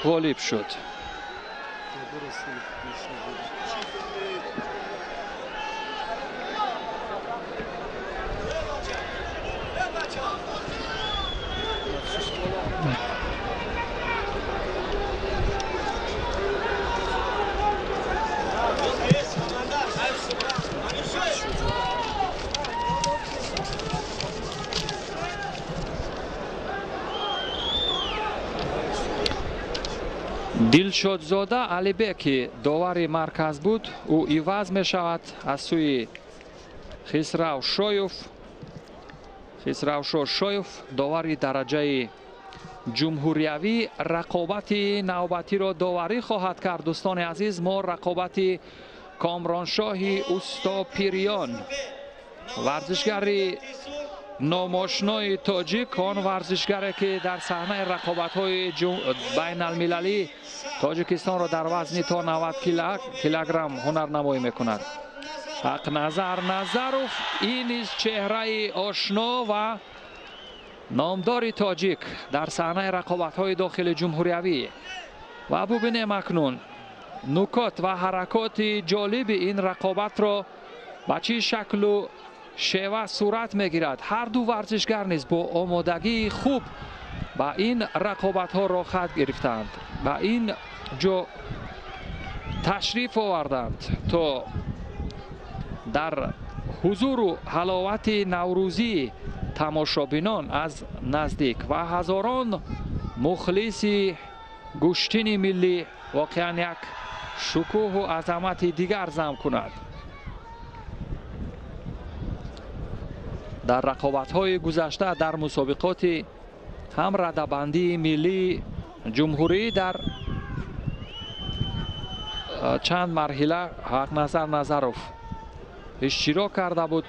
غالب شد. دلشادزاده علیبک داور مرکز بود. او عوض می شود از سوی خسرو شایف داور درجه جمهوریوی رقابت نوبتی را داوری خواهد کرد. دوستان عزیز، ما رقابت کامرانشاه اوستاپیریان ورزشگر ناماشنای تاجیک، آن ورزشگری که در صحنه رقابت‌های بین المللی تاجیکستان را در وزن تا 90 کیلوگرم هنرنمایی می‌کند. حق نظر نظروف این نیز چهره آشنا و نامدار تاجیک در صحنه رقابت‌های داخل جمهوریوی. و ببینیم اکنون نکات و حرکات جالب این رقابت را به چه شکل و شیوه صورت میگیرد. هر دو ورزشگر نیز با آمادگی خوب با این رقابت ها را خط گرفتند، با این جو تشریف آوردند تا در حضور و حلاوت نوروزی تماشابینان از نزدیک و هزاران مخلص گشتین ملی واقعا یک شکوه و عظمت دیگر زم کند. در رقابت‌های گذشته در مسابقات هم رده‌بندی ملی جمهوری در چند مرحله حق نظر نظروف اشتراک کرده بود،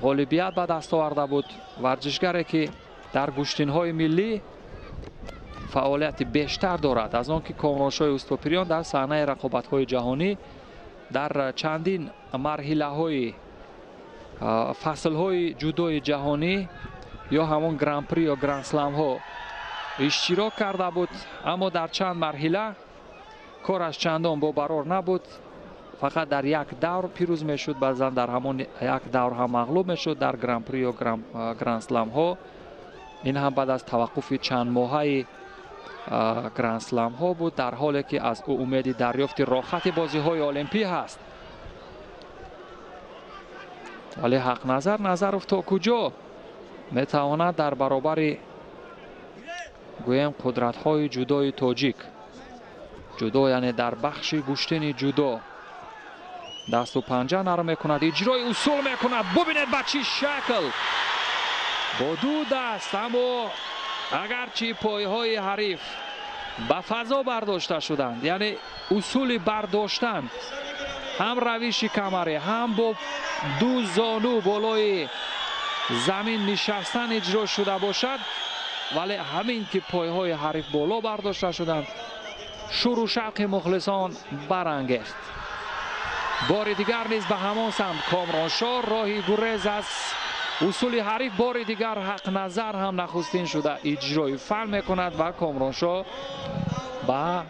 غالبیت به دست آورده بود. ورزشگری که در گشتین‌های ملی فعالیت بیشتر دارد از آنکه کامرانشاه اوستاپیریان در صحنه رقابت‌های جهانی در چندین مرحله‌های فصل‌های جدای جهانی یا همون گرند پری یا گرند سلم ها اشتراک کرده بود، اما در چند مرحله کارش چندان باورور نبود. فقط در یک دور پیروز میشد، بعضا در همون یک دور هم مغلوب میشد در گرند پری یا گرند سلم ها. این هم بعد از توقف چند ماهه گرند سلم ها بود، در حالی که از او امید دریافت راحت بازی های المپی هست. ولی حق نظر نظروف تا کجا میتواند در برابر گویم قدرت های جدای تاجیک، جدا یعنی در بخش گشتین جدا دست و پنجه نرم میکند، اجرای اصول میکند. ببینید به چه شکل با دو دست، اما اگرچه پایهای حریف به فضا برداشته شدند، یعنی اصول برداشتن هم روش کمری هم با دو زانو بالای زمین نشستن اجرا شده باشد، ولی همین که پایهای حریف بالا برداشته شدند شور و شوق مخلصان برانگیخت. بار دیگر نیز به همان سمت کامرانشاه راهی گریز از اصول حریف بار دیگر حق نظر هم نخستین شده اجرای فعل میکند و کامرانشاه به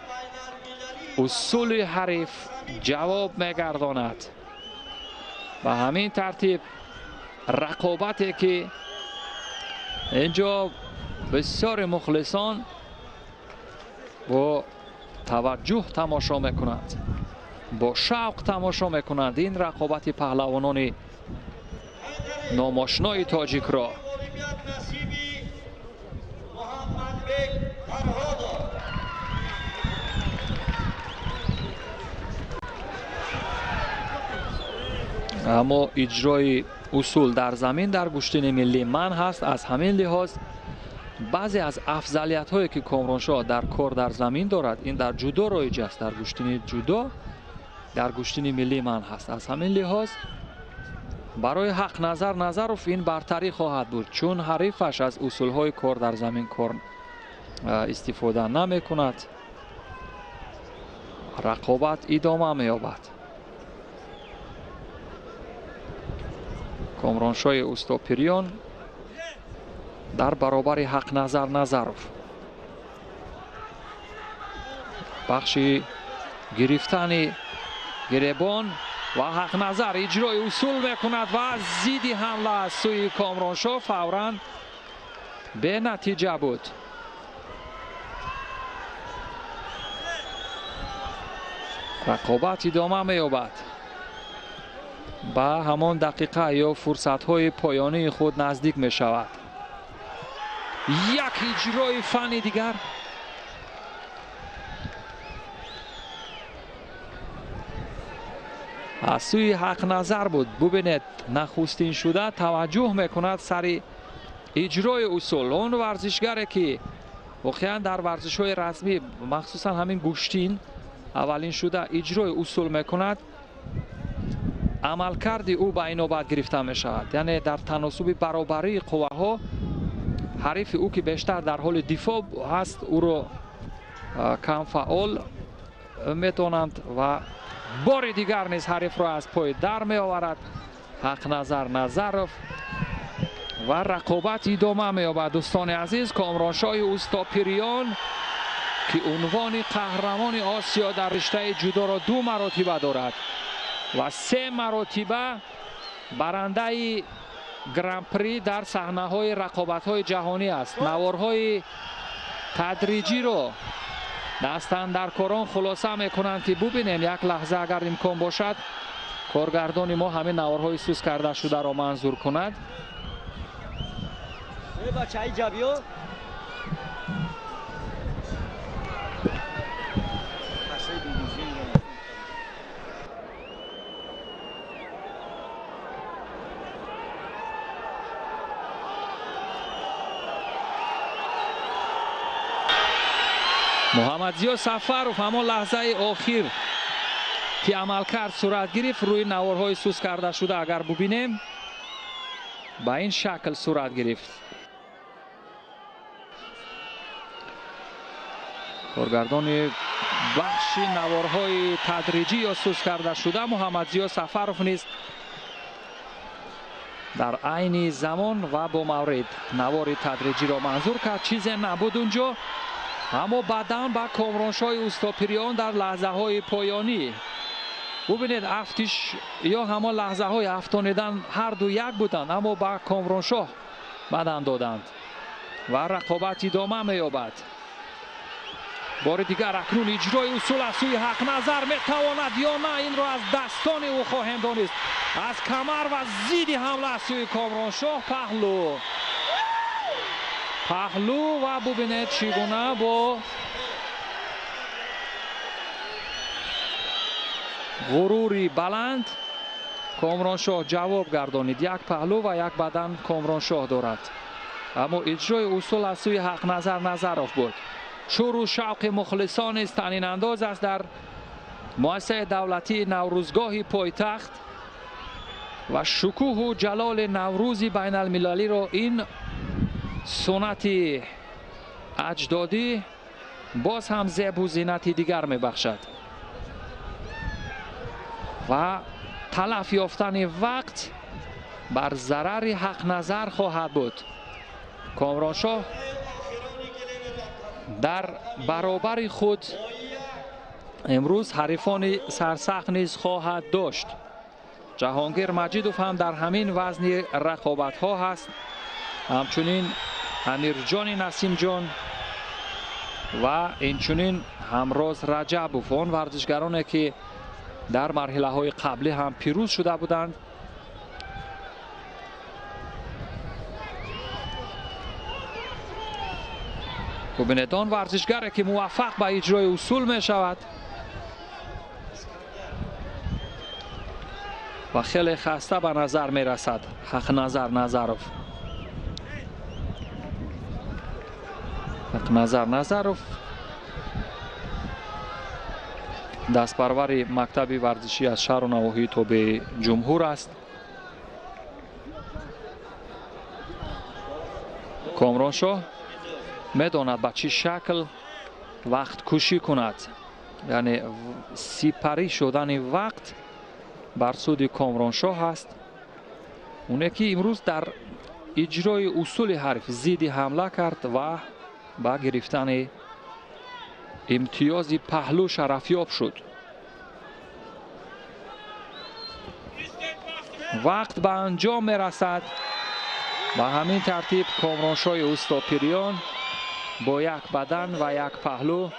اصول حریف جواب میگرداند. و همین ترتیب رقابتی که اینجا بسیار مخلصان با توجه تماشا میکنند، با شوق تماشا میکنند این رقابت پهلوانان ناماشنای تاجیک را. اما اجرای اصول در زمین در گشتین ملی من هست. از همین لحاظ بعضی از افضلیت هایی که کامرانشاه در کار در زمین دارد این در جودو رایج است، در گشتین جودو در گشتین ملی من هست. از همین لحاظ برای حق نظر نظروف این برتری خواهد بود، چون حریفش از اصول های کار در زمین کار استفاده نمی کند. رقابت ادامه می یابد. کامرانشاه اوستاپیریان در برابر حق نظر نظروف. بخشی گرفتن گریبان و حق نظر اجرای اصول میکند و زیدی حمله از سوی کامرانشاه فوراً به نتیجه بود. رقابت ادامه می‌یابد. به همان دقیقه یا فرصت‌های پایانی خود نزدیک می‌شود. یک اجرای فنی دیگر. از سوی حق نظر بود. ببینید نخستین شده توجه میکند سر اجرای اصول. اون ورزشگری که واقعا در ورزش‌های رسمی مخصوصا همین گوشتین اولین شده اجرای اصول میکند، عملکرد او به اینوبت گرفته می شود. یعنی در تناسب برابری قوه ها حریف او که بیشتر در حال دفاع هست او رو کم فعال میتونند و بار دیگر نیز حریف را از پای در می آورد. حق نظر نظرف و رقابت ادامه می یابد. دوستان عزیز، کامرانشاه اوستاپیریان که عنوان قهرمان آسیا در رشته جودو را 2 مرتبه دارد و 3 مرتبه برنده گران پری در صحنه های رقابت های جهانی است. نوارهای تدریجی رو دست اندرکاران خلاصه میکنند که ببینیم یک لحظه اگر امکان باشد کارگردان ما همین نوارهای سوس کرده شده را منظور کند. محمدزیا سفرов همان لحظه آخر که عملکرد صورت گرفت روی نوارهای سوس کرده شده اگر ببینیم به این شکل صورت گرفت. کارگردان بخش نوارهای تدریجی یا سوس کرده شده محمدزیا سفرov نیست در عین زمان و با مورد نوار تدریجی را منظور کرد. چیزی نبود اونجا، اما بعداً با کامرانشاه اوستاپیریان در لحظه های پایانی ببینید افتش یا همان لحظه های افتانیدن هر دو یک بودند اما با کامرانشاه بدن دادند و رقابت ادامه می‌یابد. بار دیگر اکنون اجرای اصول از سوی حق نظر میتواند یا نه این را از دستان او خواهند دانست. از کمر و زیدی حمله از سوی کامرانشاه پهلو و ببینید چگونه با غروری بلند کامرانشاه جواب گردانید. یک پهلو و یک بدن کامرانشاه دارد اما اجرای اصول از سوی حق نظر نظرov بود. شور و شوق مخلصان است طنین انداز است در مؤسسه دولتی نوروزگاه پایتخت و شکوه و جلال نوروز بین المللی را این سنت اجدادی باز هم زیب و زینت دیگر می بخشد و تلف یافتن وقت بر ضرر حق نظر خواهد بود. کامرانشاه در برابر خود امروز حریفان سرسخت نیز خواهد داشت. جهانگیر مجیدوف هم در همین وزن رقابت ها هست، همچنین امیر جان نسیم جان و اینچنین همراز رجبوف، آن ورزشگرانی که در مرحله های قبلی هم پیروز شده بودند. ببینید آن ورزشگری که موفق به اجرای اصول می شود و خیلی خسته به نظر می رسد. حق نظر نظرov دستپرور مکتب ورزشی از شهر و نواحی تا به جمهور است. کامرانشاه میداند به چه شکل وقت کشی کند، یعنی سپری شدن وقت بر سود کامرانشاه است. اونه که امروز در اجرای اصول حریف زیدی حمله کرد و با گرفتن امتیازی پهلو شرفیاب شد. وقت به انجام میرسد. به همین ترتیب کامرانشاه اوستاپیریان با یک بدن و یک پهلو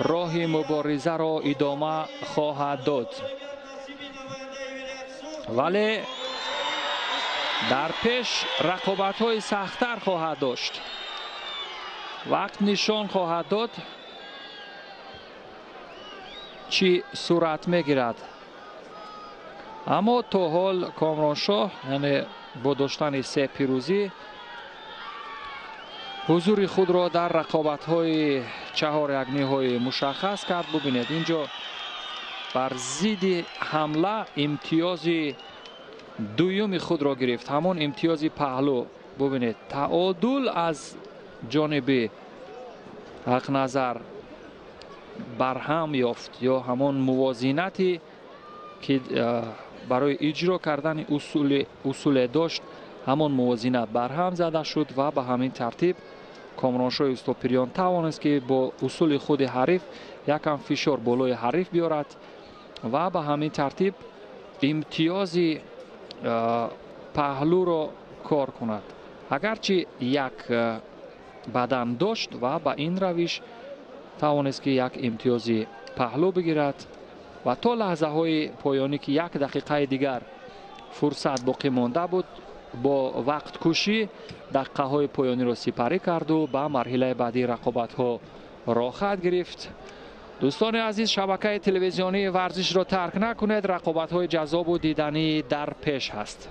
راه مبارزه را ادامه خواهد داد. ولی در پیش رقابت‌های سخت‌تر خواهد داشت. وقت نشان خواهد داد چی صورت میگیرد. اما تا حال کامرانشاه یعنی با داشتن 3 پیروزی حضور خود را در رقابت‌های 4 یک نهایی مشخص کرد. ببینید اینجا بر ضد حمله امتیاز دوم خود را گرفت، همون امتیاز پهلو. ببینید تعادل از جانب حق نظر برهم یافت یا همون موازنتی که برای اجرا کردن اصول داشت، همون موازنت برهم زده شد و به همین ترتیب کامرانشاه اوستاپیریان توانست که با اصول خود حریف یکم فشار بالای حریف بیارد و به همین ترتیب امتیاز پهلو را کار کند. اگرچه یک بدن داشت و با این روش توانست که یک امتیاز پهلو بگیرد و تا لحظه های پایانی که 1 دقیقه دیگر فرصت باقی مانده بود با وقت کشی دقیقه های پایانی را سپری کرد و به مرحله بعدی رقابت ها راه خط گرفت. دوستان عزیز، شبکه تلویزیونی ورزش را ترک نکنید. رقابت های جذاب و دیدنی در پیش هست.